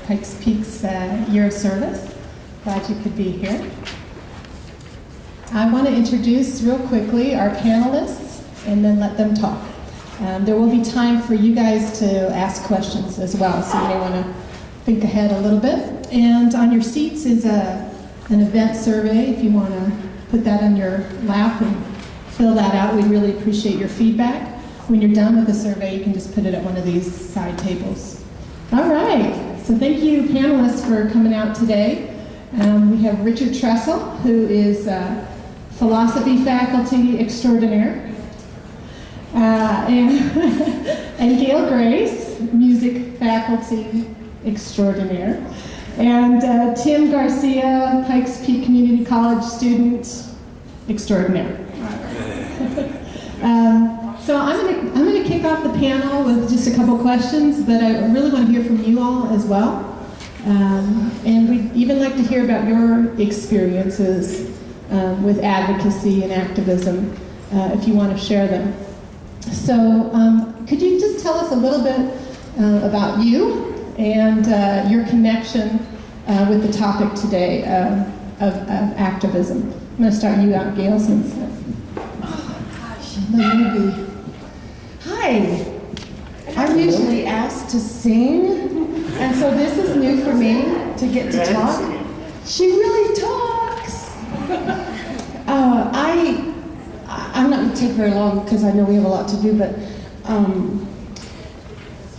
Pikes Peak's year of service. Glad you could be here. I want to introduce real quickly our panelists and then let them talk. There will be time for you guys to ask questions as well, so you may want to think ahead a little bit. And on your seats is an event survey if you want to put that on your lap and fill that out. We'd really appreciate your feedback. When you're done with the survey, you can just put it at one of these side tables. All right, so thank you panelists for coming out today. We have Richard Tressel, who is philosophy faculty extraordinaire, and Gail Grace, music faculty extraordinaire, and Tim Garcia, Pikes Peak Community College student extraordinaire. So I'm going to kick off the panel with just a couple questions, but I really want to hear from you all as well. And we'd even like to hear about your experiences with advocacy and activism, if you want to share them. So could you just tell us a little bit about you and your connection with the topic today of activism? I'm going to start you out, Gail, since... Maybe. Hi. I'm usually asked to sing, and so this is new for me to get to talk. She really talks. I'm not going to take very long because I know we have a lot to do, but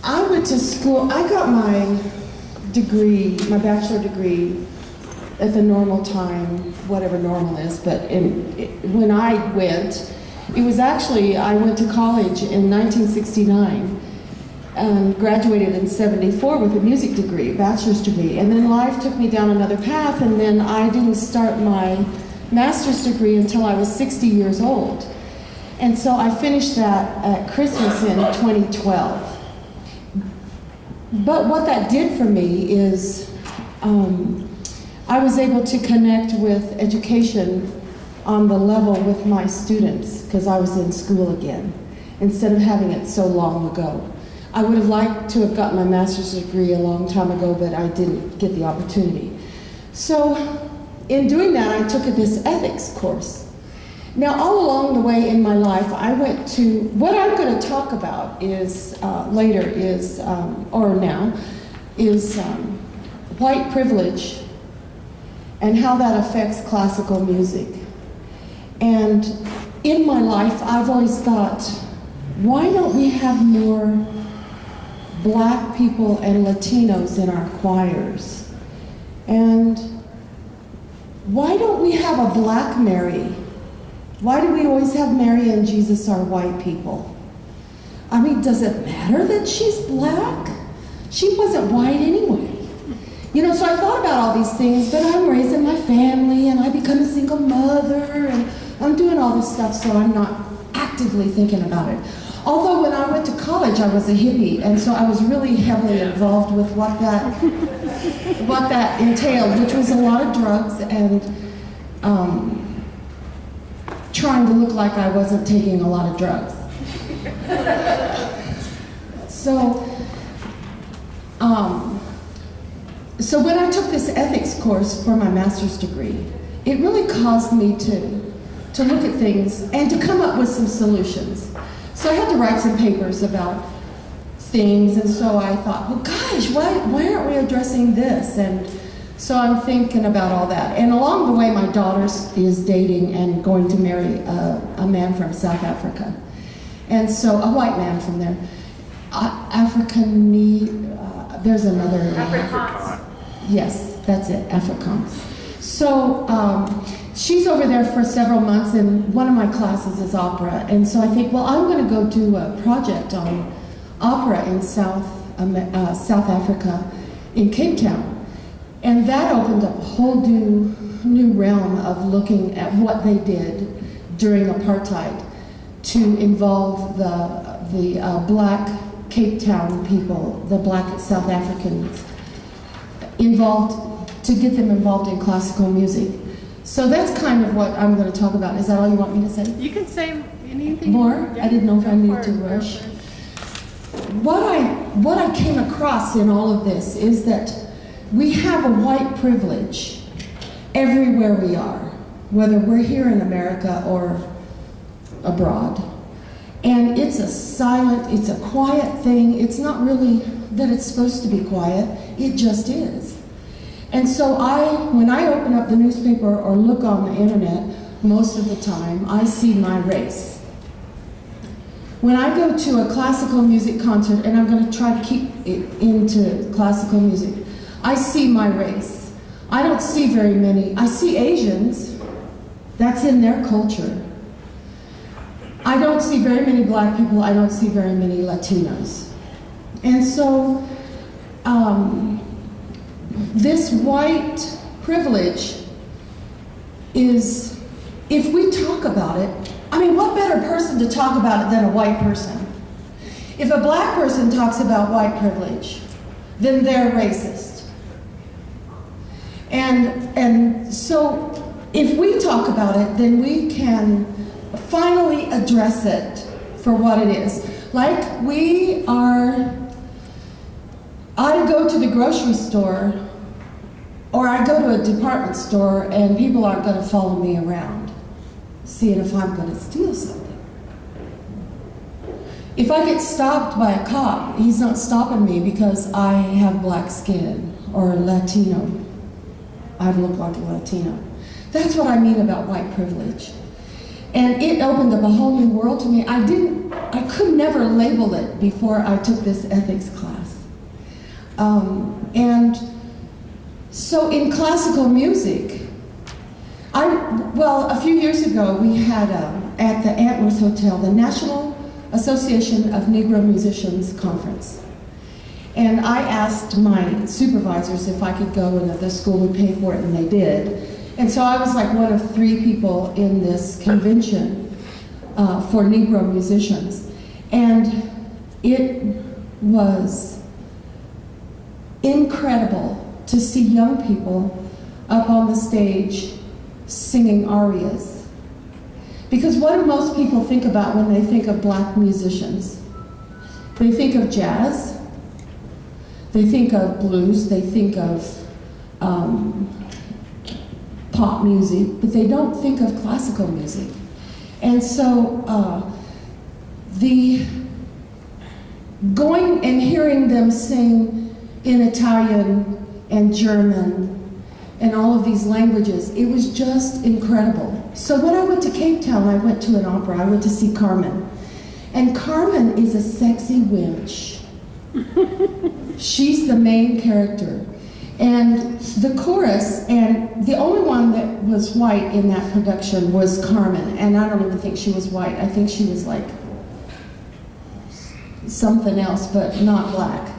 I went to school. I got my degree, my bachelor degree, at the normal time, whatever normal is, but when I went, it was actually, I went to college in 1969 and graduated in 74 with a music degree, bachelor's degree. And then life took me down another path, and then I didn't start my master's degree until I was 60 years old. And so I finished that at Christmas in 2012. But what that did for me is I was able to connect with education on the level with my students, because I was in school again, instead of having it so long ago. I would have liked to have gotten my master's degree a long time ago, but I didn't get the opportunity. So in doing that, I took this ethics course. Now, all along the way in my life, I went to, what I'm going to talk about is, later is, or now, is white privilege and how that affects classical music. And in my life, I've always thought, why don't we have more Black people and Latinos in our choirs? And why don't we have a Black Mary? Why do we always have Mary and Jesus are white people? I mean, does it matter that she's Black? She wasn't white anyway. You know, so I thought about all these things, but I'm raising my family and I become a single mother and I'm doing all this stuff, so I'm not actively thinking about it. Although when I went to college, I was a hippie, and so I was really heavily involved with what that entailed, which was a lot of drugs and trying to look like I wasn't taking a lot of drugs. So when I took this ethics course for my master's degree, it really caused me to look at things and to come up with some solutions. So I had to write some papers about things, and so I thought, well gosh, why aren't we addressing this? And so I'm thinking about all that. And along the way, my daughter is dating and going to marry a man from South Africa. And so, a white man from there. There's another name. Afrikaans. Yes, that's it, Afrikaans. So she's over there for several months, and one of my classes is opera. And so I think, well, I'm going to go do a project on opera in South Africa, in Cape Town. And that opened up a whole new realm of looking at what they did during apartheid to involve the Black Cape Town people, the Black South Africans, involved, to get them involved in classical music. So that's kind of what I'm going to talk about. Is that all you want me to say? You can say anything more. I didn't know if I needed to rush. What I came across in all of this is that we have a white privilege everywhere we are, whether we're here in America or abroad. And it's a silent, it's a quiet thing. It's not really that it's supposed to be quiet, it just is. And so when I open up the newspaper or look on the internet, most of the time, I see my race. When I go to a classical music concert, and I'm going to try to keep it into classical music, I see my race. I don't see very many. I see Asians. That's in their culture. I don't see very many black people. I don't see very many Latinos. And so, this white privilege is, if we talk about it, I mean, what better person to talk about it than a white person? If a black person talks about white privilege, then they're racist. And so, if we talk about it, then we can finally address it for what it is. Like I go to the grocery store, or I go to a department store, and people aren't going to follow me around, seeing if I'm going to steal something. If I get stopped by a cop, he's not stopping me because I have black skin or Latino. I look like a Latino. That's what I mean about white privilege. And it opened up a whole new world to me. I could never label it before I took this ethics class. And so in classical music, a few years ago we had at the Antwerp Hotel, the National Association of Negro Musicians Conference. And I asked my supervisors if I could go and if the school would pay for it, and they did. And so I was like one of 3 people in this convention for Negro musicians. And it was incredible to see young people up on the stage singing arias. Because what do most people think about when they think of black musicians? They think of jazz, they think of blues, they think of pop music, but they don't think of classical music. And so the going and hearing them sing in Italian and German and all of these languages, it was just incredible. So when I went to Cape Town, I went to an opera. I went to see Carmen. And Carmen is a sexy wench. She's the main character. And the chorus, and the only one that was white in that production was Carmen. And I don't even think she was white. I think she was like something else, but not black.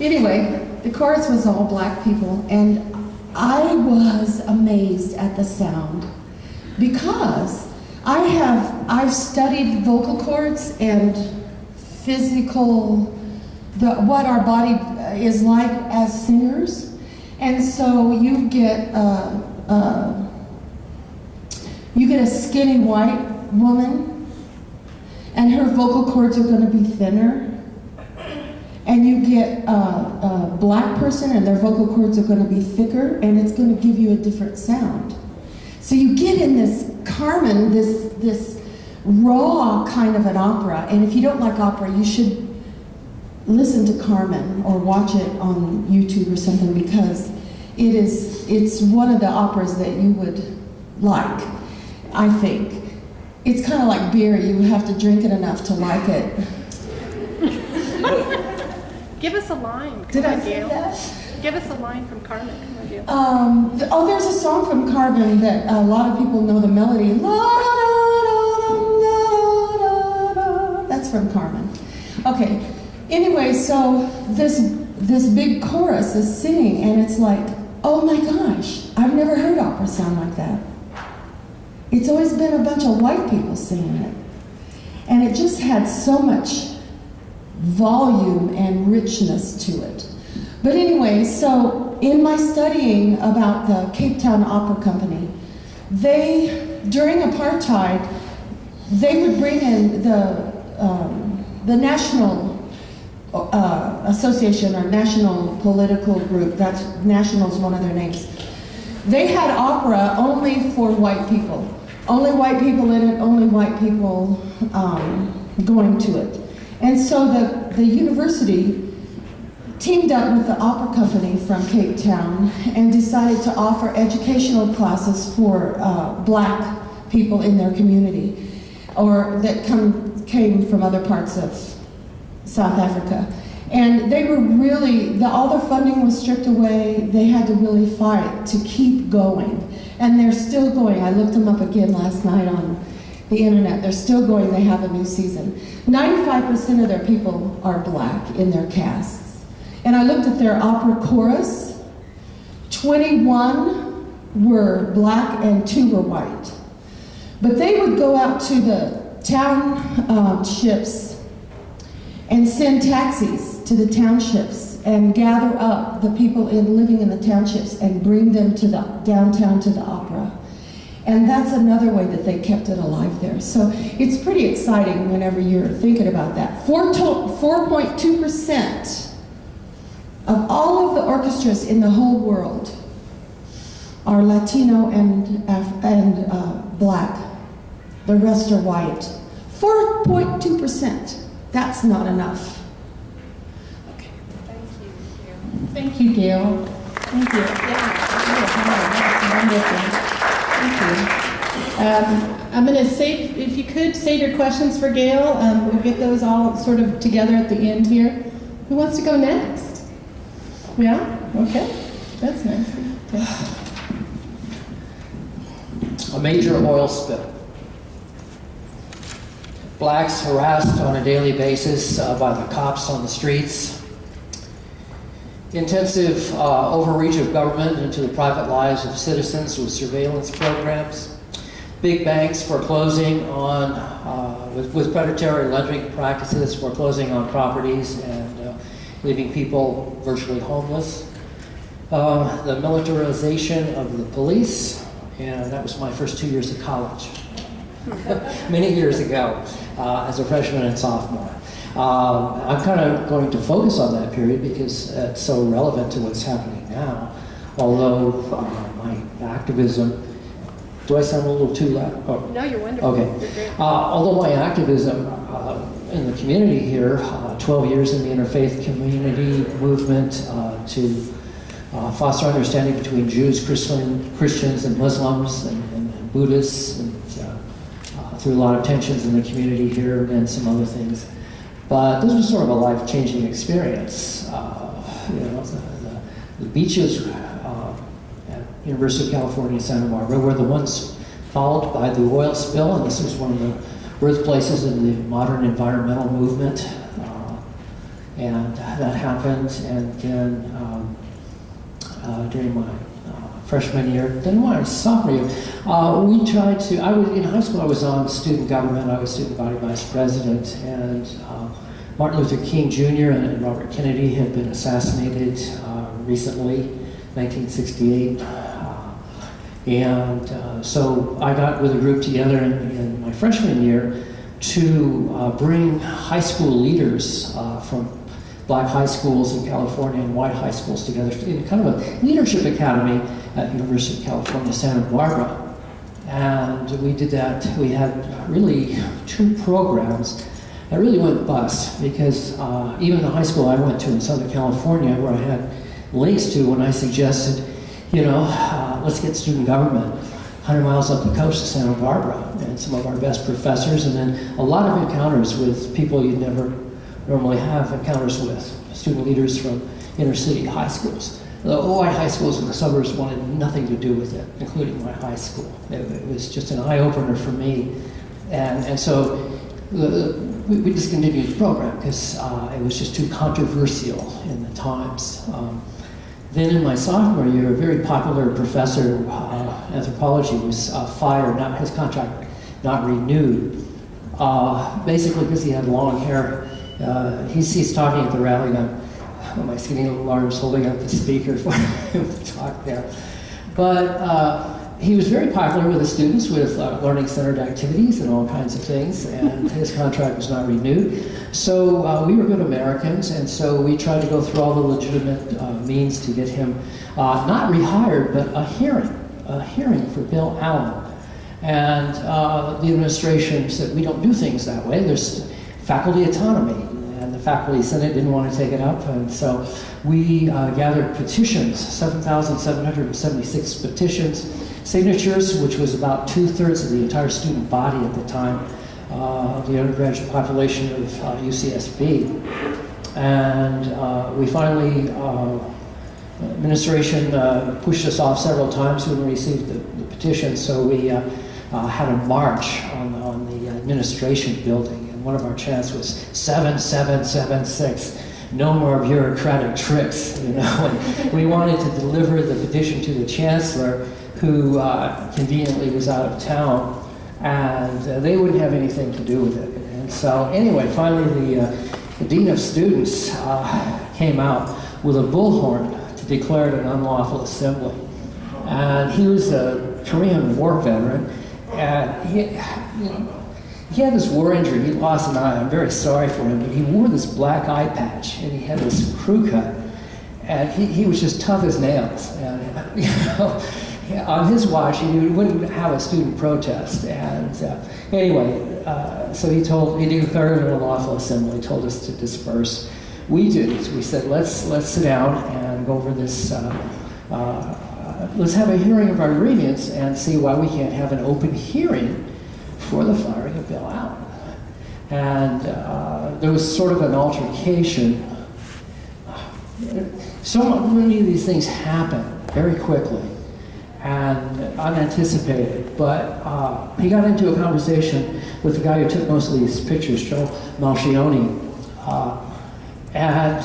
Anyway, the chorus was all black people, and I was amazed at the sound because I've studied vocal cords and physical, what our body is like as singers. And so you get a skinny white woman, and her vocal cords are going to be thinner. And you get a black person, and their vocal cords are going to be thicker, and it's going to give you a different sound. So you get in this Carmen, this raw kind of an opera. And if you don't like opera, you should listen to Carmen or watch it on YouTube or something, because it's one of the operas that you would like, I think. It's kind of like beer. You would have to drink it enough to like it. Give us a line. Did I say that? Give us a line from Carmen. Come on, Gail. There's a song from Carmen that a lot of people know the melody. La, da, da, da, da, da. That's from Carmen. Okay. Anyway, so this big chorus is singing, and it's like, oh my gosh, I've never heard opera sound like that. It's always been a bunch of white people singing it. And it just had so much volume and richness to it. But anyway, so in my studying about the Cape Town Opera Company, during apartheid, they would bring in the national association or national political group. That's National's one of their names. They had opera only for white people. Only white people in it, only white people going to it. And so the university teamed up with the opera company from Cape Town and decided to offer educational classes for black people in their community, or that came from other parts of South Africa. And they were really, all their funding was stripped away. They had to really fight to keep going. And they're still going. I looked them up again last night on the internet. They're still going. They have a new season. 95% of their people are black in their casts. And I looked at their opera chorus. 21 were black and 2 were white. But they would go out to the townships and send taxis to the townships and gather up the people living in the townships and bring them to the downtown to the opera. And that's another way that they kept it alive there. So it's pretty exciting whenever you're thinking about that. 4.2% of all of the orchestras in the whole world are Latino and black. The rest are white. 4.2%. That's not enough. Okay. Thank you, Gail. Thank you. Thank you. I'm going to save, if you could, save your questions for Gail. We'll get those all sort of together at the end here. Who wants to go next? Yeah? Okay. That's nice. Okay. A major oil spill. Blacks harassed on a daily basis by the cops on the streets. Intensive overreach of government into the private lives of citizens with surveillance programs. Big banks foreclosing on, with predatory lending practices, foreclosing on properties and leaving people virtually homeless. The militarization of the police, and that was my first 2 years of college. Many years ago, as a freshman and sophomore. I'm kind of going to focus on that period because it's so relevant to what's happening now. Although my activism, do I sound a little too loud? Oh. No, you're wonderful. Okay. You're great. Although my activism in the community here, 12 years in the interfaith community movement to foster understanding between Jews, Christians, and Muslims, and Buddhists, and through a lot of tensions in the community here and some other things. But this was sort of a life-changing experience. The beaches at University of California, Santa Barbara were the ones followed by the oil spill, and this was one of the birthplaces of the modern environmental movement. And that happened, and then during my freshman year, then my sophomore year, we tried to, in high school I was on student government, I was student body vice president, and Martin Luther King Jr. and Robert Kennedy had been assassinated recently, 1968. So I got with a group together in my freshman year to bring high school leaders from black high schools in California and white high schools together in kind of a leadership academy at University of California, Santa Barbara. And we did that. We had really 2 programs that really went bust because even the high school I went to in Southern California, where I had links to when I suggested, let's get student government 100 miles up the coast to Santa Barbara, and some of our best professors, and then a lot of encounters with people you'd never normally have encounters with, student leaders from inner city high schools. The white high schools in the suburbs wanted nothing to do with it, including my high school. It was just an eye-opener for me. And so we discontinued the program because it was just too controversial in the times. Then in my sophomore year, a very popular professor, anthropology, was fired, his contract not renewed, basically because he had long hair. He's talking at the rally now. My skinny little arms holding up the speaker for him to talk there. But he was very popular with the students with learning-centered activities and all kinds of things, and his contract was not renewed. So we were good Americans, and so we tried to go through all the legitimate means to get him not rehired, but a hearing for Bill Allen. And the administration said, we don't do things that way. There's faculty autonomy, and the faculty senate didn't want to take it up, and so we gathered petitions, 7,776 petitions, signatures, which was about 2/3 of the entire student body at the time of the undergraduate population of UCSB. And we finally, administration pushed us off several times when we received the petition, so we had a march on the administration building, and one of our chants was 7776. No more bureaucratic tricks, you know. And we wanted to deliver the petition to the chancellor, who conveniently was out of town, and they wouldn't have anything to do with it. And so, anyway, finally the dean of students came out with a bullhorn to declare it an unlawful assembly. And he was a Korean War veteran, and he had this war injury. He lost an eye. I'm very sorry for him, but he wore this black eye patch, and he had this crew cut, and he was just tough as nails. And you know, on his watch, he wouldn't have a student protest. And anyway, so he declared it an unlawful assembly. He told us to disperse. We didn't. We said, let's sit down and go over this. Let's have a hearing of our grievance and see why we can't have an open hearing for the firing of Bill Allen. And there was sort of an altercation. So many of these things happen very quickly and unanticipated, but he got into a conversation with the guy who took most of these pictures, Joe Malchione, and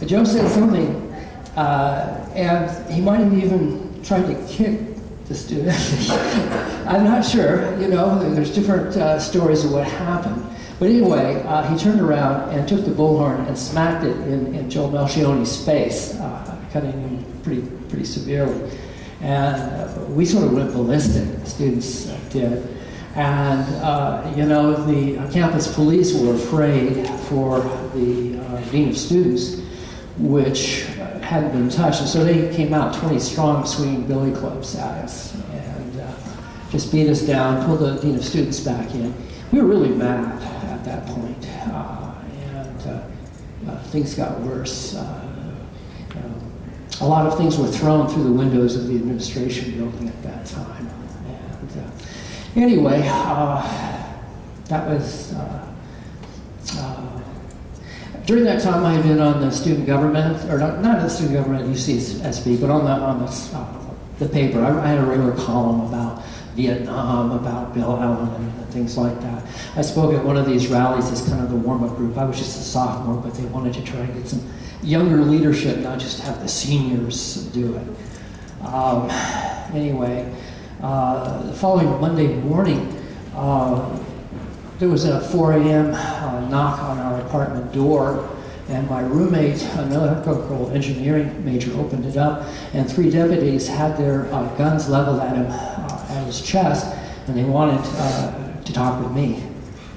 Joe said something, and he might have even tried to kick the student. I'm not sure, you know, there's different stories of what happened. But anyway, he turned around and took the bullhorn and smacked it in Joe Malchione's face, cutting him pretty severely. And we sort of went ballistic, the students did. And, you know, the campus police were afraid for the dean of students, which hadn't been touched. And so they came out 20 strong swinging billy clubs at us and just beat us down, pulled the dean of students back in. We were really mad at that point, and things got worse. A lot of things were thrown through the windows of the administration building at that time. And anyway, that was, during that time I had been on the student government, or not the student government at UCSB, but on the paper. I had a regular column about Vietnam, about Bill Allen and things like that. I spoke at one of these rallies as kind of the warm-up group. I was just a sophomore, but they wanted to try and get some younger leadership, not just have the seniors do it. Anyway, the following Monday morning, there was a 4 a.m. Knock on our apartment door, and my roommate, an electrical engineering major, opened it up, and 3 deputies had their guns leveled at him, at his chest, and they wanted to talk with me.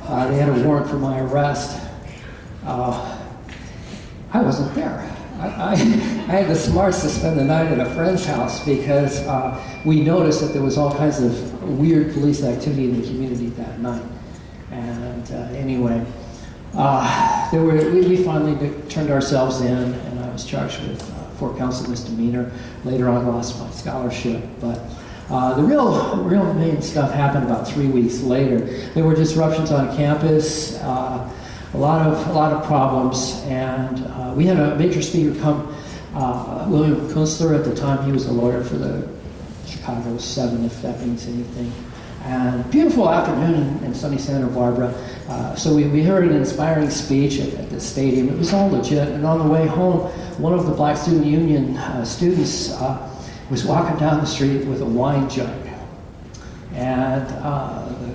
They had a warrant for my arrest. I wasn't there. I had the smarts to spend the night at a friend's house because we noticed that there was all kinds of weird police activity in the community that night. And anyway, we finally turned ourselves in, and I was charged with 4 counts of misdemeanor. Later on, lost my scholarship. But the real main stuff happened about 3 weeks later. There were disruptions on campus, a lot of problems, and we had a major speaker come. William Kunstler, at the time, he was a lawyer for the Chicago 7, if that means anything. And beautiful afternoon in sunny Santa Barbara. So we heard an inspiring speech at the stadium. It was all legit. And on the way home, one of the Black Student Union students was walking down the street with a wine jug. And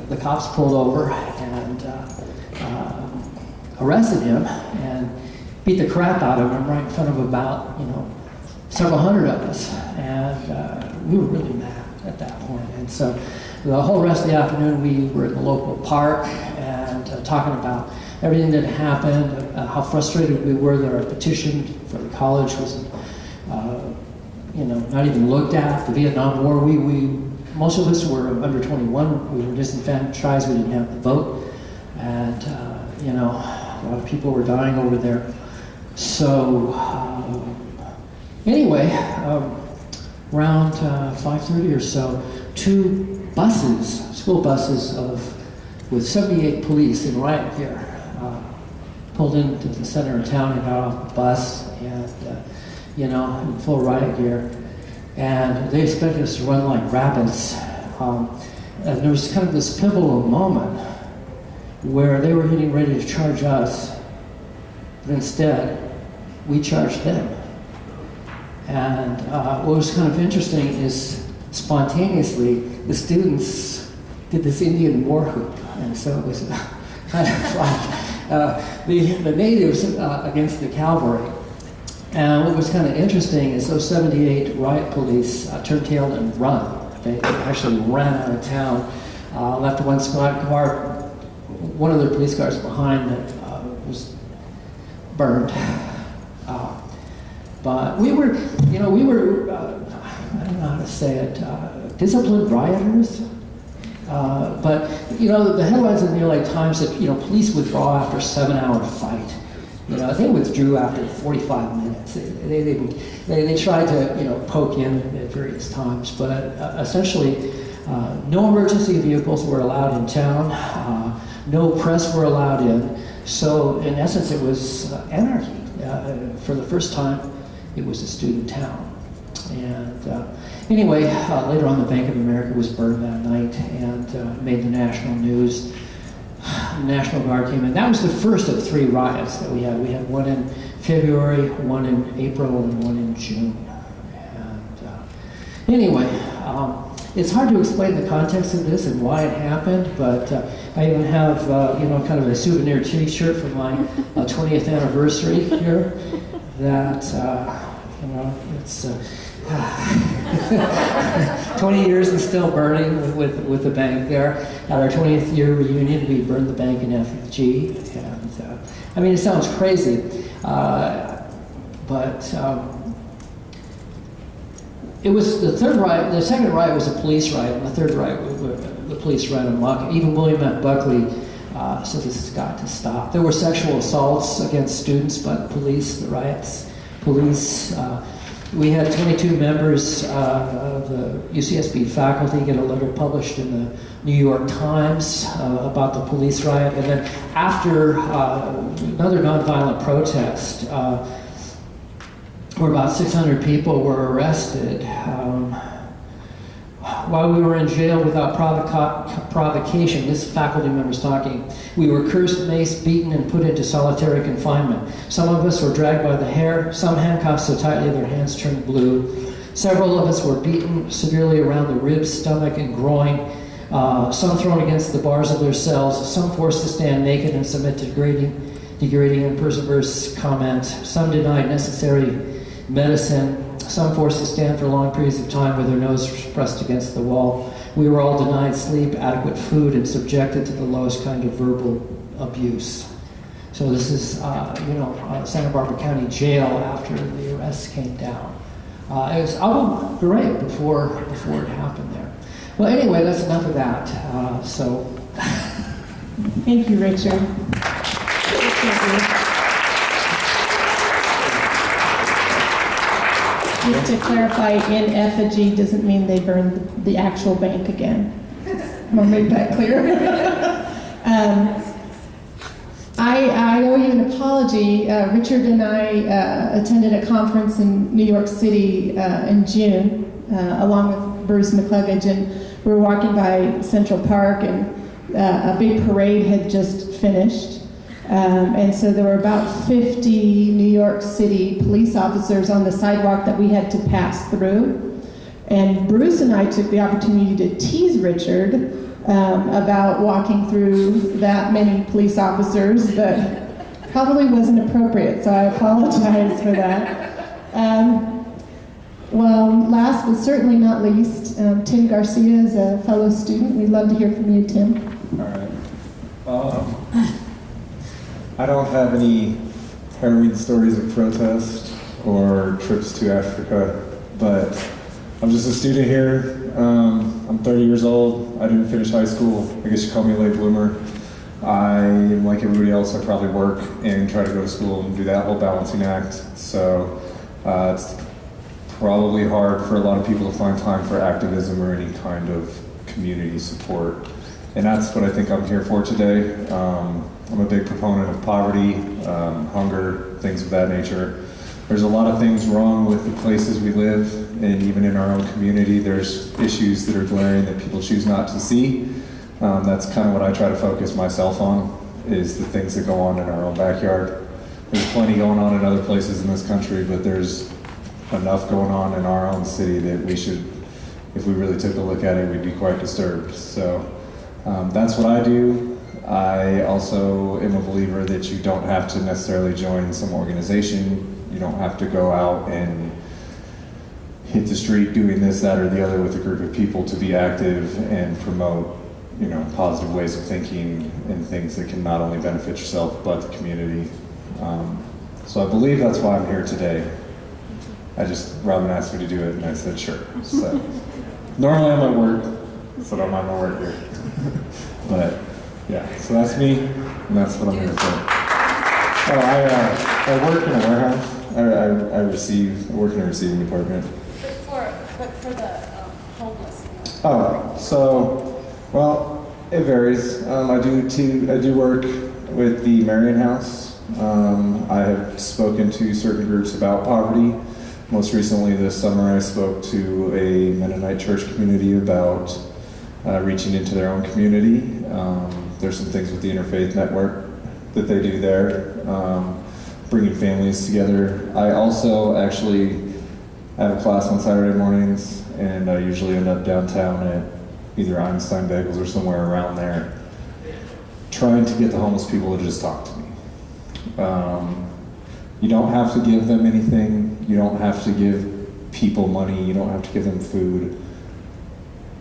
the cops pulled over and arrested him and beat the crap out of him right in front of about, several hundred of us. And we were really mad. at that point. And so the whole rest of the afternoon we were in the local park and talking about everything that happened, how frustrated we were that our petition for the college was, not even looked at. The Vietnam War, most of us were under 21. We were disenfranchised. We didn't have the vote, and a lot of people were dying over there. So anyway, around 5:30 or so, two buses, school buses with 78 police in riot gear, pulled into the center of town and got off the bus, and in full riot gear, and they expected us to run like rabbits. And there was kind of this pivotal moment where they were getting ready to charge us, but instead, we charged them. And what was kind of interesting is spontaneously, the students did this Indian war hoop, and so it was kind of like the natives against the cavalry. And what was kind of interesting is those 78 riot police turned tail and run. They actually ran out of town, left one squad car, one of their police cars behind that was burned. But we were, I don't know how to say it, disciplined rioters. But the headlines in the LA Times said, police withdraw after a 7-hour fight. They withdrew after 45 minutes. They tried to, poke in at various times, but essentially, no emergency vehicles were allowed in town. No press were allowed in. So in essence, it was anarchy. For the first time, it was a student town. And anyway, later on, the Bank of America was burned that night and made the national news. The National Guard came in. That was the first of 3 riots that we had. We had one in February, one in April, and one in June. And anyway, it's hard to explain the context of this and why it happened, but I even have, kind of a souvenir T-shirt from my 20th anniversary here that, it's 20 years and still burning with the bank there. At our 20th year reunion, we burned the bank in effigy. And it sounds crazy, but it was the third riot. The second riot was a police riot, and the third riot, the police ran amok. Even William F. Buckley said this has got to stop. There were sexual assaults against students by the police, the riots. Police. We had 22 members of the UCSB faculty get a letter published in the New York Times about the police riot. And then after another nonviolent protest, where about 600 people were arrested, while we were in jail without provocation, this faculty member's talking, we were cursed, maced, beaten, and put into solitary confinement. Some of us were dragged by the hair, some handcuffed so tightly their hands turned blue. Several of us were beaten severely around the ribs, stomach, and groin, some thrown against the bars of their cells, some forced to stand naked and submit to degrading and perverse comment, some denied necessary medicine, some forced to stand for long periods of time with their nose pressed against the wall. We were all denied sleep, adequate food, and subjected to the lowest kind of verbal abuse. So this is, Santa Barbara County Jail after the arrests came down. It was Abu Ghraib before it happened there. Well, anyway, that's enough of that. Thank you, Richard. Just to clarify, in effigy doesn't mean they burned the actual bank again. I'll make that clear. I owe you an apology. Richard and I attended a conference in New York City in June, along with Bruce McCluggage, and we were walking by Central Park, and a big parade had just finished. And so there were about 50 New York City police officers on the sidewalk that we had to pass through. And Bruce and I took the opportunity to tease Richard about walking through that many police officers, but probably wasn't appropriate, so I apologize for that. Well, last last but certainly not least, Tim Garcia is a fellow student. We'd love to hear from you, Tim. All right. I don't have any harrowing stories of protest or trips to Africa, but I'm just a student here. I'm 30 years old. I didn't finish high school. I guess you call me a late bloomer. I am like everybody else. I probably work and try to go to school and do that whole balancing act. So it's probably hard for a lot of people to find time for activism or any kind of community support. And that's what I think I'm here for today. I'm a big proponent of poverty, hunger, things of that nature. There's a lot of things wrong with the places we live, and even in our own community, there's issues that are glaring that people choose not to see. That's kind of what I try to focus myself on, is the things that go on in our own backyard. There's plenty going on in other places in this country, but there's enough going on in our own city that we should, if we really took a look at it, we'd be quite disturbed. So that's what I do. I also am a believer that you don't have to necessarily join some organization. You don't have to go out and hit the street doing this, that, or the other with a group of people to be active and promote, positive ways of thinking and things that can not only benefit yourself but the community. So I believe that's why I'm here today. Robin asked me to do it and I said sure. So normally I'm at work, so I'm on my work here. But yeah, so that's me and that's what I'm here for. Oh, I work in a warehouse. I work in a receiving department. But for the homeless. It varies. I do work with the Marion House. I have spoken to certain groups about poverty. Most recently this summer I spoke to a Mennonite church community about reaching into their own community. There's some things with the Interfaith Network that they do there, bringing families together. I also actually have a class on Saturday mornings, and I usually end up downtown at either Einstein Bagels or somewhere around there, trying to get the homeless people to just talk to me. You don't have to give them anything. You don't have to give people money. You don't have to give them food.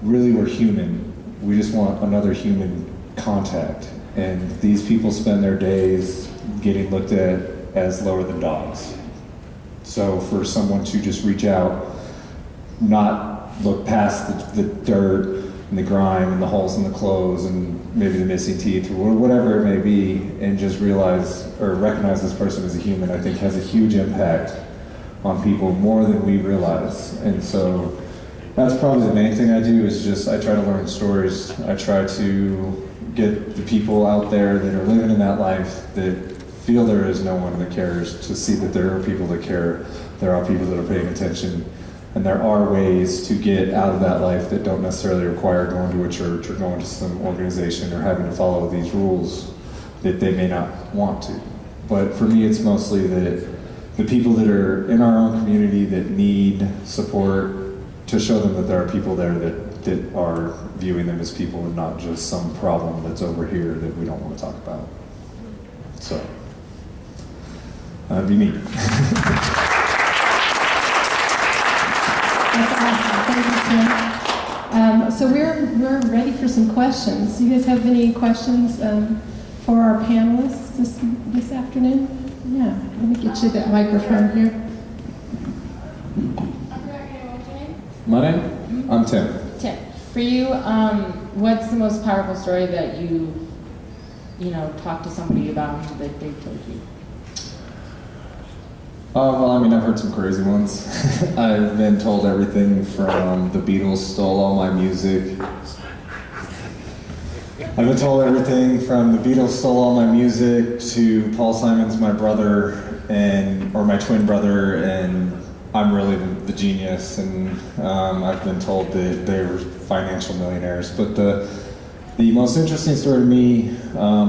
Really, we're human. We just want another human contact. And these people spend their days getting looked at as lower than dogs. So for someone to just reach out, not look past the dirt and the grime and the holes in the clothes and maybe the missing teeth or whatever it may be, and just realize or recognize this person as a human, I think has a huge impact on people, more than we realize. And so that's probably the main thing I do, is just I try to learn stories. I try to get the people out there that are living in that life, that feel there is no one that cares, to see that there are people that care, there are people that are paying attention, and there are ways to get out of that life that don't necessarily require going to a church or going to some organization or having to follow these rules that they may not want to. But for me, it's mostly that the people that are in our own community that need support, to show them that there are people there that are viewing them as people and not just some problem that's over here that we don't want to talk about. So, that'd be me. That's awesome. Thank you, Tim. So we're ready for some questions. Do you guys have any questions for our panelists this afternoon? Yeah, let me get you that microphone here. My name? I'm Tim. Tim, for you, what's the most powerful story that you talked to somebody about that they told you? I've heard some crazy ones. I've been told everything from the Beatles stole all my music. I've been told everything from the Beatles stole all my music to Paul Simon's my brother or my twin brother, and I'm really the genius, and I've been told that they were financial millionaires. But the most interesting story to me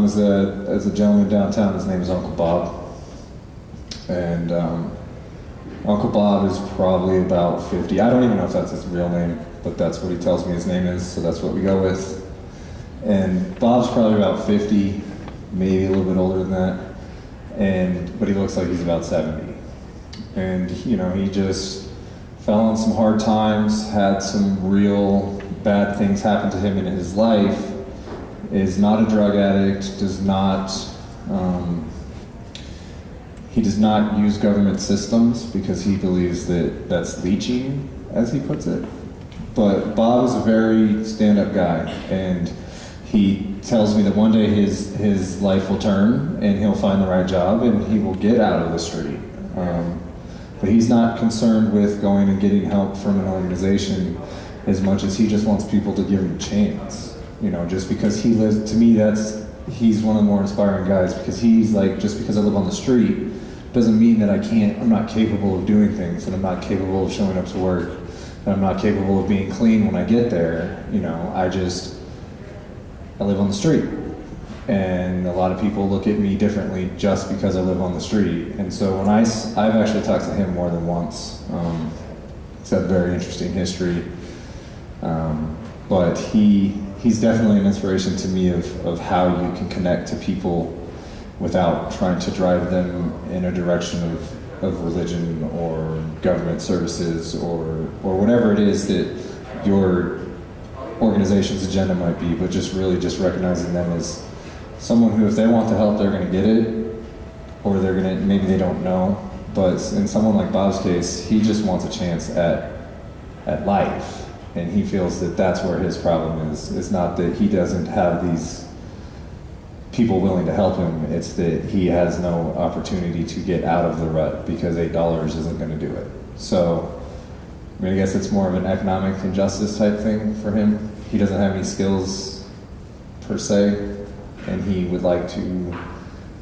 is as a gentleman downtown. His name is Uncle Bob. And Uncle Bob is probably about 50. I don't even know if that's his real name, but that's what he tells me his name is, so that's what we go with. And Bob's probably about 50, maybe a little bit older than that, but he looks like he's about 70. And he just fell on some hard times, had some real bad things happen to him in his life, is not a drug addict, he does not use government systems because he believes that that's leeching, as he puts it. But Bob is a very stand-up guy, and he tells me that one day his life will turn and he'll find the right job and he will get out of the street. But he's not concerned with going and getting help from an organization as much as he just wants people to give him a chance. You know, just because he lives, to me he's one of the more inspiring guys, because he's like, just because I live on the street doesn't mean that I'm not capable of doing things, and I'm not capable of showing up to work, and I'm not capable of being clean when I get there. You know, I live on the street. And a lot of people look at me differently just because I live on the street. And so when I've actually talked to him more than once. He's had a very interesting history. But he's definitely an inspiration to me of how you can connect to people without trying to drive them in a direction of religion or government services or whatever it is that your organization's agenda might be, but just really just recognizing them as someone who, if they want the help, they're going to get it, or maybe they don't know. But in someone like Bob's case, he just wants a chance at life, and he feels that that's where his problem is. It's not that he doesn't have these people willing to help him, it's that he has no opportunity to get out of the rut because $8 isn't going to do it. So, I mean, I guess it's more of an economic injustice type thing for him. He doesn't have any skills per se, and he would like to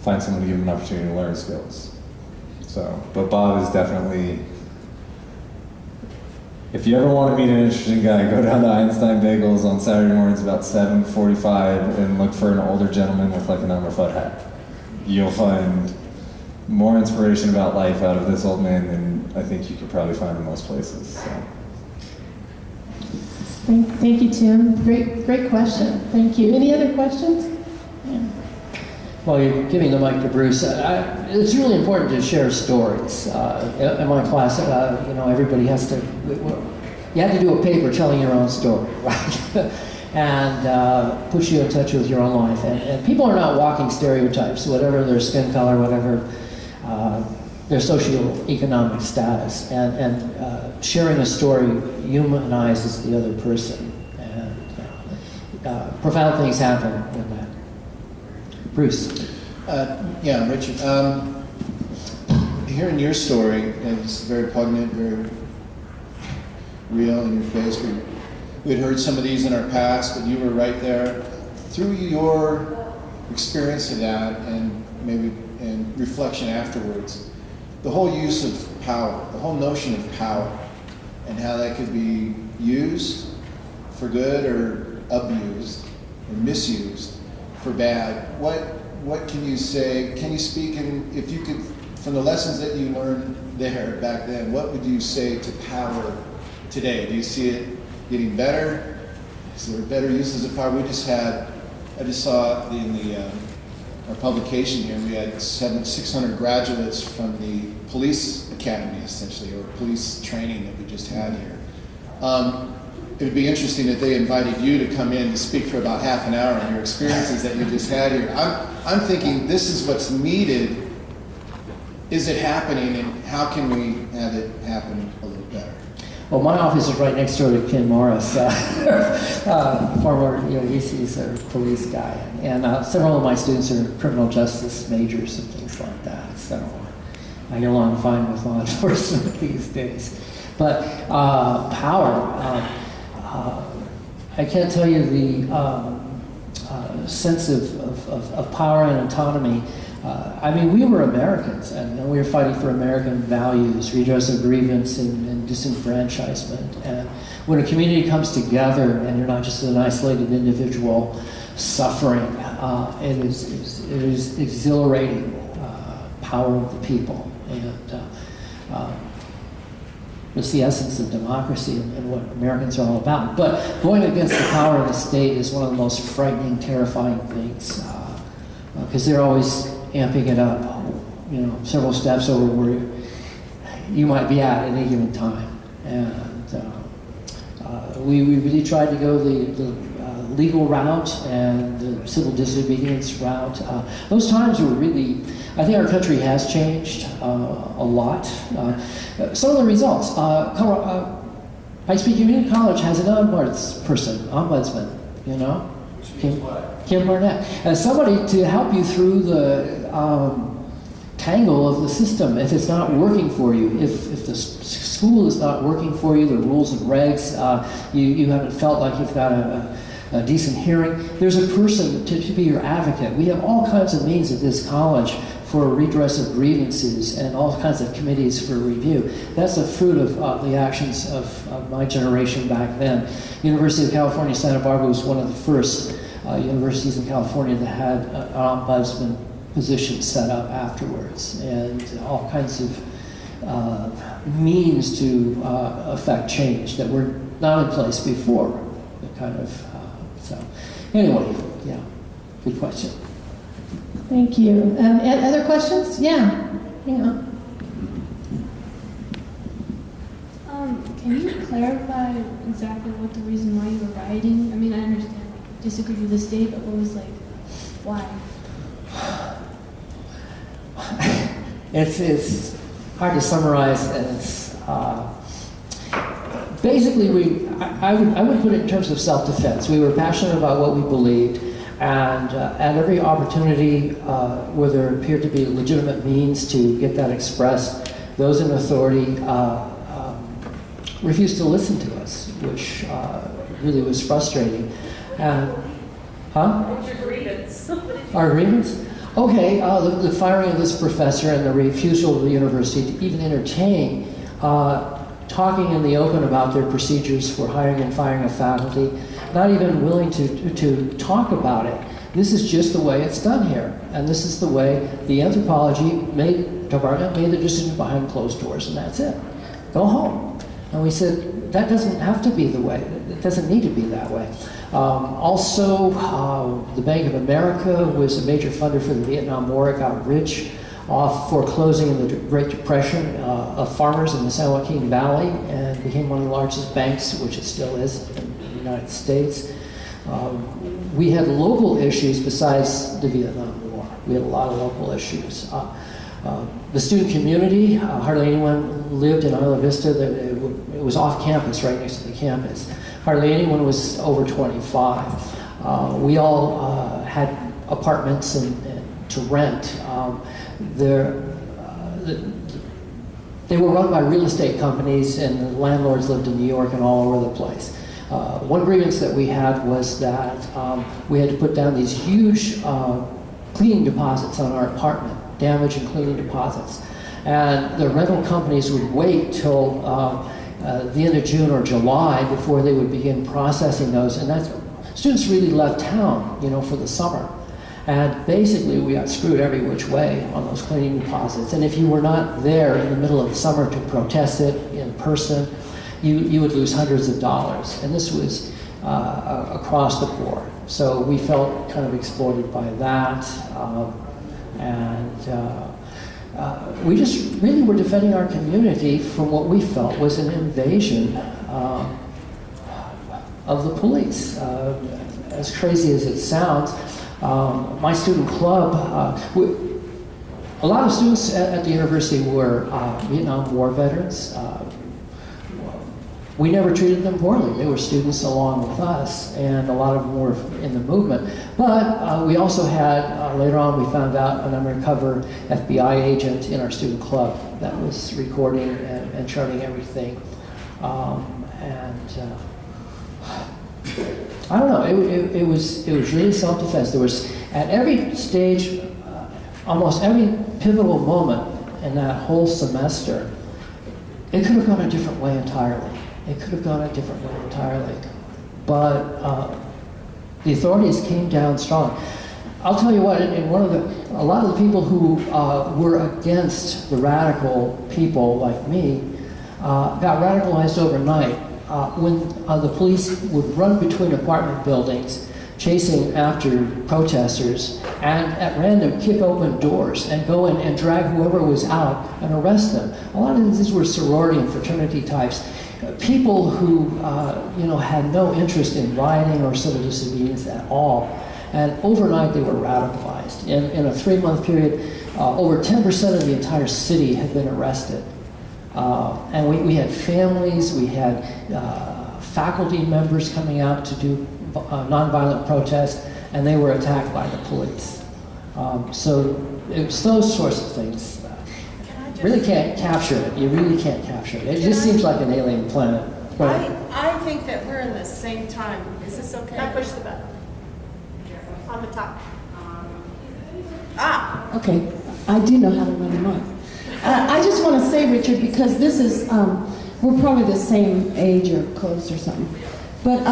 find someone to give him an opportunity to learn skills. So, but Bob is definitely, if you ever want to meet an interesting guy, go down to Einstein Bagels on Saturday mornings about 7:45 and look for an older gentleman with like an Elmer Fudd hat. You'll find more inspiration about life out of this old man than I think you could probably find in most places. So. Thank you, Tim. Great question. Thank you. Any other questions? While you're giving the mic to Bruce, it's really important to share stories. In my class, everybody has to, you have to do a paper telling your own story, right? And puts you in touch with your own life. And people are not walking stereotypes, whatever their skin color, whatever their socioeconomic status. And sharing a story humanizes the other person. And profound things happen in that. Bruce. Yeah, Richard. Hearing your story, and it's very poignant, very real in your face. We had heard some of these in our past, but you were right there. Through your experience of that, and reflection afterwards, the whole use of power, the whole notion of power, and how that could be used for good or abused or misused for bad. What can you say? Can you speak, and if you could, from the lessons that you learned there back then, what would you say to power today? Do you see it getting better? Is there better uses of power? I just saw in our publication here, we had 600 graduates from the police academy, essentially, or police training that we just had here. It would be interesting if they invited you to come in to speak for about half an hour on your experiences that you just had here. I'm thinking this is what's needed. Is it happening, and how can we have it happen a little better? Well, my office is right next door to Ken Morris, former he's a police guy, and several of my students are criminal justice majors and things like that. So I get along fine with law enforcement these days. But power. I can't tell you the sense of power and autonomy. We were Americans, and we were fighting for American values, redress of grievance and disenfranchisement. And when a community comes together and you're not just an isolated individual suffering, it is exhilarating power of the people. And it's the essence of democracy and what Americans are all about. But going against the power of the state is one of the most frightening, terrifying things, because they're always amping it up, several steps over where you might be at any given time. And we really tried to go the legal route and the civil disobedience route. Those times were really, I think our country has changed a lot. Some of the results, Pikes Peak Community College has an ombudsman, you know? Kim Barnett. As somebody to help you through the tangle of the system if it's not working for you. If the school is not working for you, the rules and regs, you haven't felt like you've got a decent hearing, there's a person to be your advocate. We have all kinds of means at this college for redress of grievances and all kinds of committees for review. That's the fruit of the actions of my generation back then. University of California, Santa Barbara was one of the first universities in California that had an ombudsman position set up afterwards, and all kinds of means to affect change that were not in place before. So anyway, yeah, good question. Thank you. Other questions? Yeah. Hang on. Can you clarify exactly what the reason why you were rioting? I mean, I understand you disagree with the state, but what was why? It's hard to summarize, and it's basically I would put it in terms of self-defense. We were passionate about what we believed, and at every opportunity where there appeared to be legitimate means to get that expressed, those in authority refused to listen to us, which really was frustrating. What's your grievance? Our grievance? Okay, the firing of this professor and the refusal of the university to even entertain talking in the open about their procedures for hiring and firing of faculty, not even willing to talk about it. This is just the way it's done here, and this is the way the anthropology department made the decision behind closed doors, and that's it. Go home. And we said, that doesn't have to be the way. It doesn't need to be that way. Also, the Bank of America was a major funder for the Vietnam War. It got rich off foreclosing in the Great Depression of farmers in the San Joaquin Valley, and became one of the largest banks, which it still is in the United States. We had local issues besides the Vietnam War. We had a lot of local issues. The student community, hardly anyone lived in Isla Vista. It was off campus, right next to the campus. Hardly anyone was over 25. We all had apartments and to rent. They were run by real estate companies, and the landlords lived in New York and all over the place. One grievance that we had was that we had to put down these huge cleaning deposits on our apartment, damage and cleaning deposits. And the rental companies would wait till the end of June or July before they would begin processing those. And students really left town, for the summer. And basically we got screwed every which way on those cleaning deposits. And if you were not there in the middle of the summer to protest it in person, you would lose hundreds of dollars. And this was across the board. So we felt kind of exploited by that. We just really were defending our community from what we felt was an invasion of the police. As crazy as it sounds, my student club, a lot of students at the university were Vietnam War veterans. We never treated them poorly. They were students along with us, and a lot of them were in the movement. But we also had, later on we found out, an undercover FBI agent in our student club that was recording and charting everything. I don't know, it was really self-defense. There was, at every stage, almost every pivotal moment in that whole semester, it could have gone a different way entirely. It could have gone a different way entirely. But the authorities came down strong. I'll tell you what, a lot of the people who were against the radical people like me got radicalized overnight. When the police would run between apartment buildings chasing after protesters and at random kick open doors and go in and drag whoever was out and arrest them. A lot of these were sorority and fraternity types people who had no interest in rioting or civil disobedience at all. And overnight they were radicalized. In a 3-month period, over 10% of the entire city had been arrested. And we had families, we had faculty members coming out to do nonviolent protest, and they were attacked by the police. So it's those sorts of things that really can't capture it. You really can't capture it. It just seems like an alien planet. I think that we're in the same time. Is this okay? I push the button. On the top. Okay, I do know how to run them up. I just want to say, Richard, because this is, we're probably the same age or close or something. But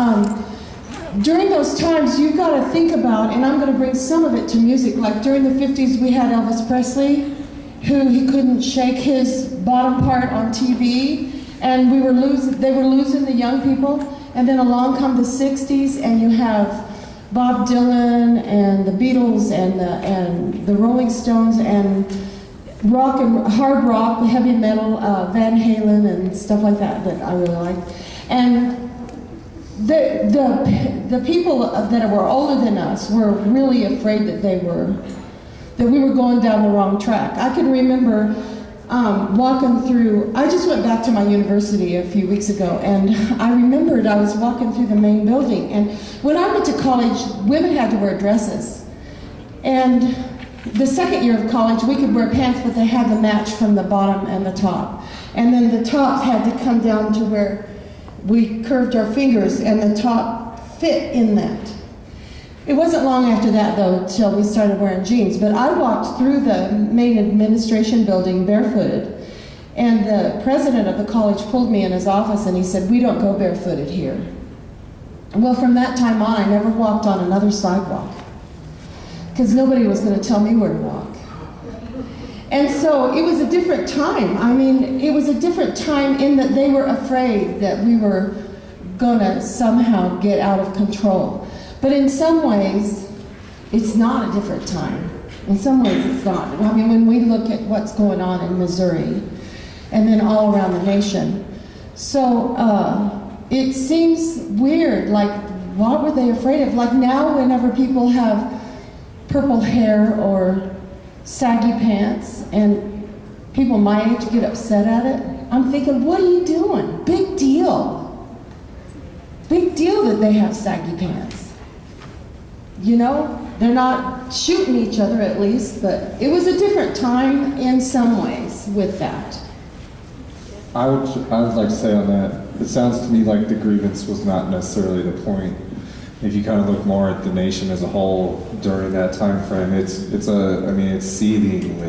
during those times, you've got to think about, and I'm going to bring some of it to music, like during the 50s, we had Elvis Presley, who he couldn't shake his bottom part on TV, and they were losing the young people. And then along come the 60s, and you have Bob Dylan and the Beatles and the Rolling Stones and rock and hard rock, heavy metal, Van Halen and stuff like that I really like. And the people that were older than us were really afraid that we were going down the wrong track. I can remember walking through, I just went back to my university a few weeks ago, and I remembered I was walking through the main building, and when I went to college, women had to wear dresses. And the second year of college, we could wear pants, but they had to match from the bottom and the top. And then the tops had to come down to where we curved our fingers, and the top fit in that. It wasn't long after that, though, till we started wearing jeans. But I walked through the main administration building barefooted, and the president of the college pulled me in his office, and he said, "We don't go barefooted here." Well, from that time on, I never walked on another sidewalk, because nobody was going to tell me where to walk. And so it was a different time. I mean, it was a different time in that they were afraid that we were going to somehow get out of control. But in some ways, it's not a different time. In some ways, it's not. I mean, when we look at what's going on in Missouri and then all around the nation. So it seems weird, like, what were they afraid of? Like now, whenever people have purple hair or saggy pants and people my age get upset at it, I'm thinking, what are you doing? Big deal. Big deal that they have saggy pants. You know, they're not shooting each other at least, but it was a different time in some ways with that. I would like to say on that, it sounds to me like the grievance was not necessarily the point. If you kind of look more at the nation as a whole during that time frame, it's seething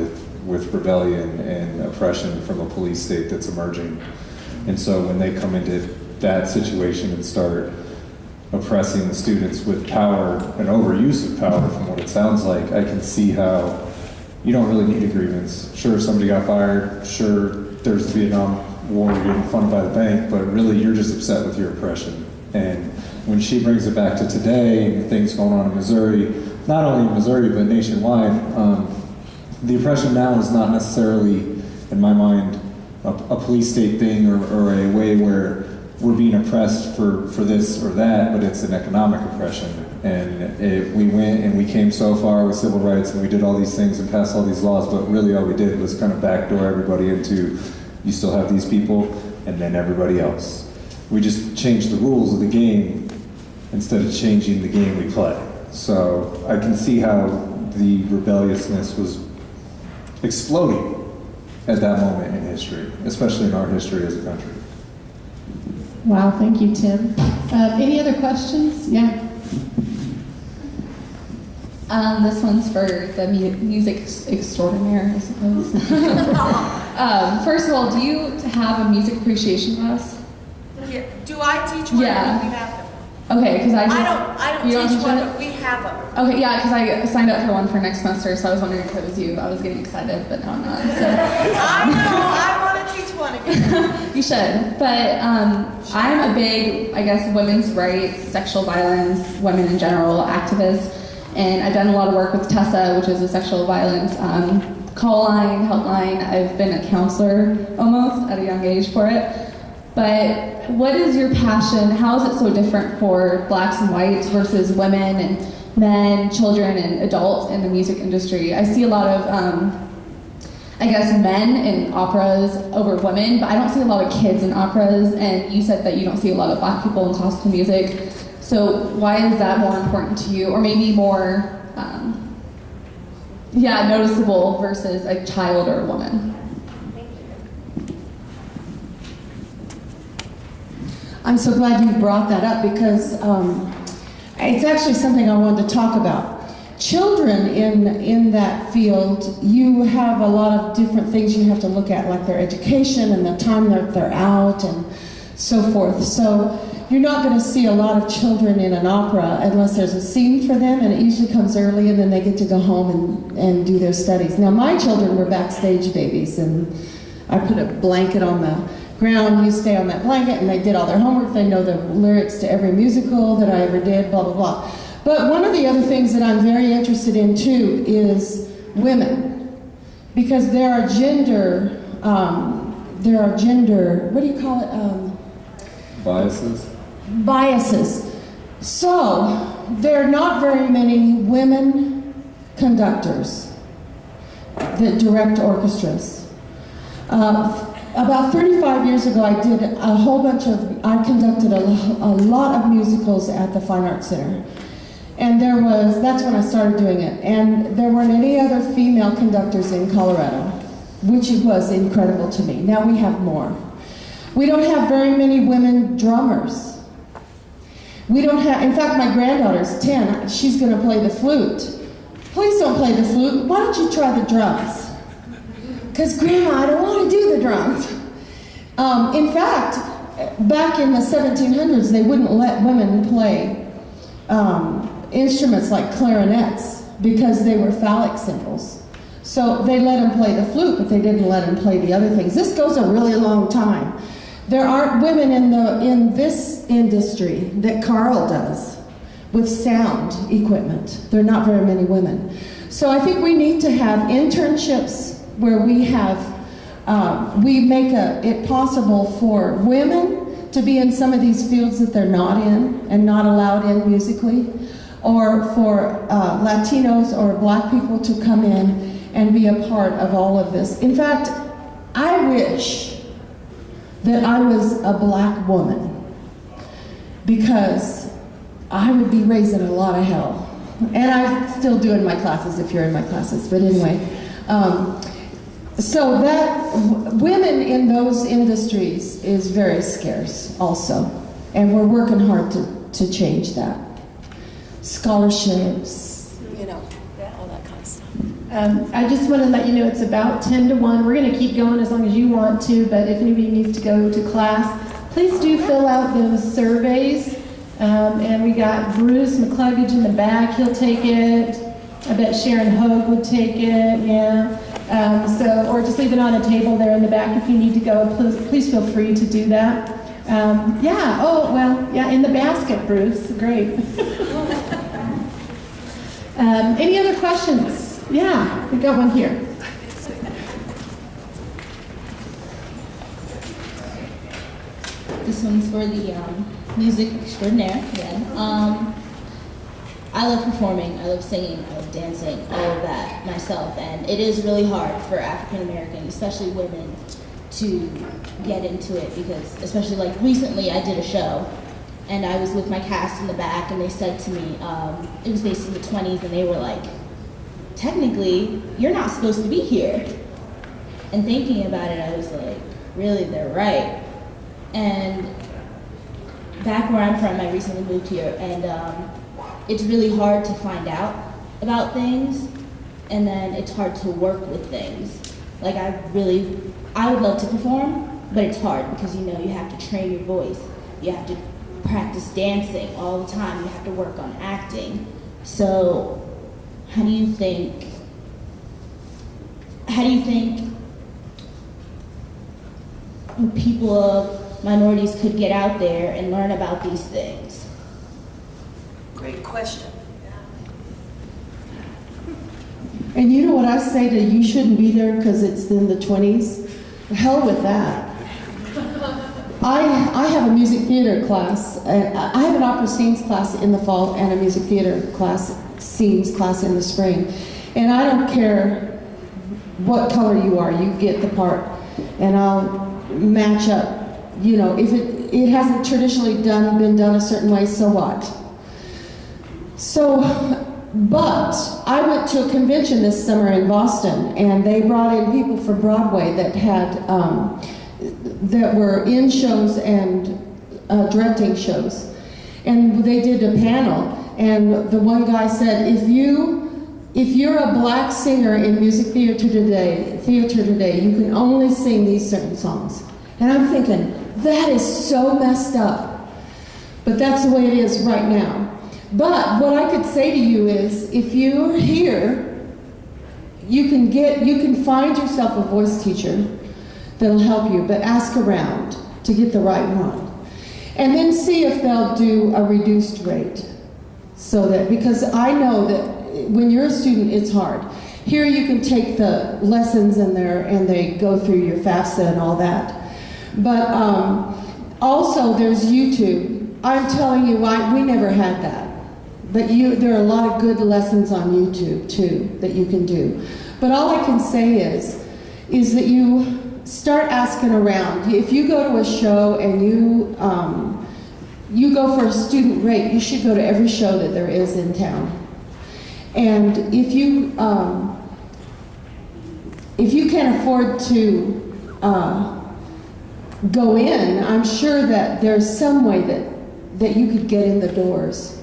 with rebellion and oppression from a police state that's emerging. And so when they come into that situation and start oppressing the students with power and overuse of power, from what it sounds like, I can see how you don't really need a grievance. Sure, somebody got fired. Sure, there's the Vietnam War, you're getting funded by the bank, but really you're just upset with your oppression. And when she brings it back to today, and things going on in Missouri, not only in Missouri but nationwide, the oppression now is not necessarily, in my mind, a police state thing or a way where we're being oppressed for this or that, but it's an economic oppression. And we went and we came so far with civil rights and we did all these things and passed all these laws, but really all we did was kind of backdoor everybody into, you still have these people and then everybody else. We just changed the rules of the game instead of changing the game we play. So I can see how the rebelliousness was exploding at that moment in history, especially in our history as a country. Wow, thank you, Tim. Any other questions? Yeah. This one's for the music extraordinaire, I suppose. First of all, do you have a music appreciation class? Yeah. Do I teach one? Yeah. Or do we have them? Okay, because I don't teach one, but we have them. Okay, yeah, because I signed up for one for next semester, so I was wondering if it was you. I was getting excited, but now I'm not. So. I know, I want to teach one again. You should, but I'm a big, I guess, women's rights, sexual violence, women in general activist, and I've done a lot of work with Tessa, which is a sexual violence call line, helpline. I've been a counselor almost at a young age for it. But what is your passion? How is it so different for blacks and whites versus women and men, children, and adults in the music industry? I see a lot of, I guess, men in operas over women, but I don't see a lot of kids in operas, and you said that you don't see a lot of black people in classical music. So why is that more important to you, or maybe more, noticeable versus a child or a woman? I'm so glad you brought that up because it's actually something I wanted to talk about. Children in that field, you have a lot of different things you have to look at, like their education and the time that they're out and so forth. So you're not going to see a lot of children in an opera unless there's a scene for them, and it usually comes early and then they get to go home and do their studies. Now my children were backstage babies, and I put a blanket on the ground, you stay on that blanket, and they did all their homework. They know the lyrics to every musical that I ever did, blah, blah, blah. But one of the other things that I'm very interested in too is women, because there are gender, what do you call it? Biases. So, there are not very many women conductors that direct orchestras. About 35 years ago, I conducted a lot of musicals at the Fine Arts Center. And that's when I started doing it. And there weren't any other female conductors in Colorado, which was incredible to me. Now we have more. We don't have very many women drummers. We don't have, in fact, my granddaughter's 10. She's going to play the flute. Please don't play the flute. Why don't you try the drums? Because, Grandma, I don't want to do the drums. In fact, back in the 1700s, they wouldn't let women play instruments like clarinets because they were phallic symbols. So they let them play the flute, but they didn't let them play the other things. This goes a really long time. There aren't women in this industry that Carl does with sound equipment. There are not very many women. So I think we need to have internships where we make it possible for women to be in some of these fields that they're not in and not allowed in musically, or for Latinos or black people to come in and be a part of all of this. In fact, I wish that I was a black woman, because I would be raising a lot of hell. And I still do in my classes if you're in my classes, but anyway. So that women in those industries is very scarce also. And we're working hard to change that. Scholarships, all that kind of stuff. I just want to let you know it's about 10 to 1. We're going to keep going as long as you want to, but if anybody needs to go to class, please do fill out those surveys. And we got Bruce McCluggage in the back. He'll take it. I bet Sharon Hogue would take it, yeah. Or just leave it on a table there in the back if you need to go. Please feel free to do that. In the basket, Bruce. Great. Any other questions? Yeah, we got one here. This one's for the music extraordinaire again. I love performing, I love singing, I love dancing, all of that myself, and it is really hard for African Americans, especially women, to get into it, because especially like recently I did a show and I was with my cast in the back, and they said to me, it was based in the 20s, and they were like, technically, you're not supposed to be here. And thinking about it, I was like, really, they're right. And back where I'm from, I recently moved here, and it's really hard to find out about things, and then it's hard to work with things. Like I would love to perform, but it's hard because you have to train your voice. You have to practice dancing all the time. You have to work on acting. So how do you think people of minorities could get out there and learn about these things? Great question. And you know what I say to you shouldn't be there because it's in the 20s? Hell with that. I have a music theater class. I have an opera scenes class in the fall and a music theater class, scenes class in the spring. And I don't care what color you are, you get the part. And I'll match up, you know, if it hasn't traditionally been done a certain way, so what? So, but I went to a convention this summer in Boston, and they brought in people from Broadway that had, that were in shows and directing shows. And they did a panel, and the one guy said, if you're a black singer in music theater today, you can only sing these certain songs. And I'm thinking, that is so messed up. But that's the way it is right now. But what I could say to you is, if you're here, you can find yourself a voice teacher that'll help you, but ask around to get the right one. And then see if they'll do a reduced rate. So that, because I know that when you're a student, it's hard. Here you can take the lessons in there and they go through your FAFSA and all that. But also there's YouTube. I'm telling you, we never had that. But there are a lot of good lessons on YouTube too that you can do. But all I can say is that you start asking around. If you go to a show and you go for a student rate, you should go to every show that there is in town. And if you can afford to go in, I'm sure that there's some way that you could get in the doors.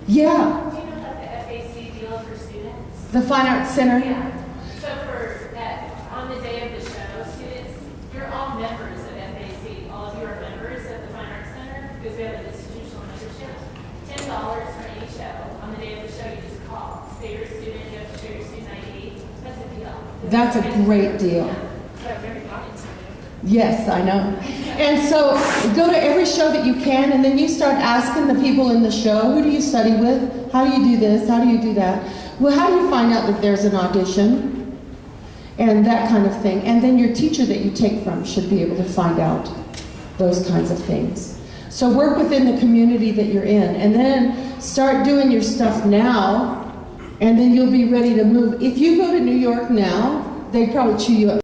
Yeah. Do you know about the FAC deal for students? The Fine Arts Center? Yeah. So on the day of the show, students, you're all members of FAC. All of you are members of the Fine Arts Center because we have an institutional membership. $10 for any show. On the day of the show, you just call. Say you're a student, you have to show your student ID. That's a deal. That's a great deal. So I'm very talking to you. Yes, I know. And so go to every show that you can, and then you start asking the people in the show, who do you study with? How do you do this? How do you do that? Well, how do you find out that there's an audition? And that kind of thing. And then your teacher that you take from should be able to find out those kinds of things. So work within the community that you're in, and then start doing your stuff now, and then you'll be ready to move. If you go to New York now, they'd probably chew you up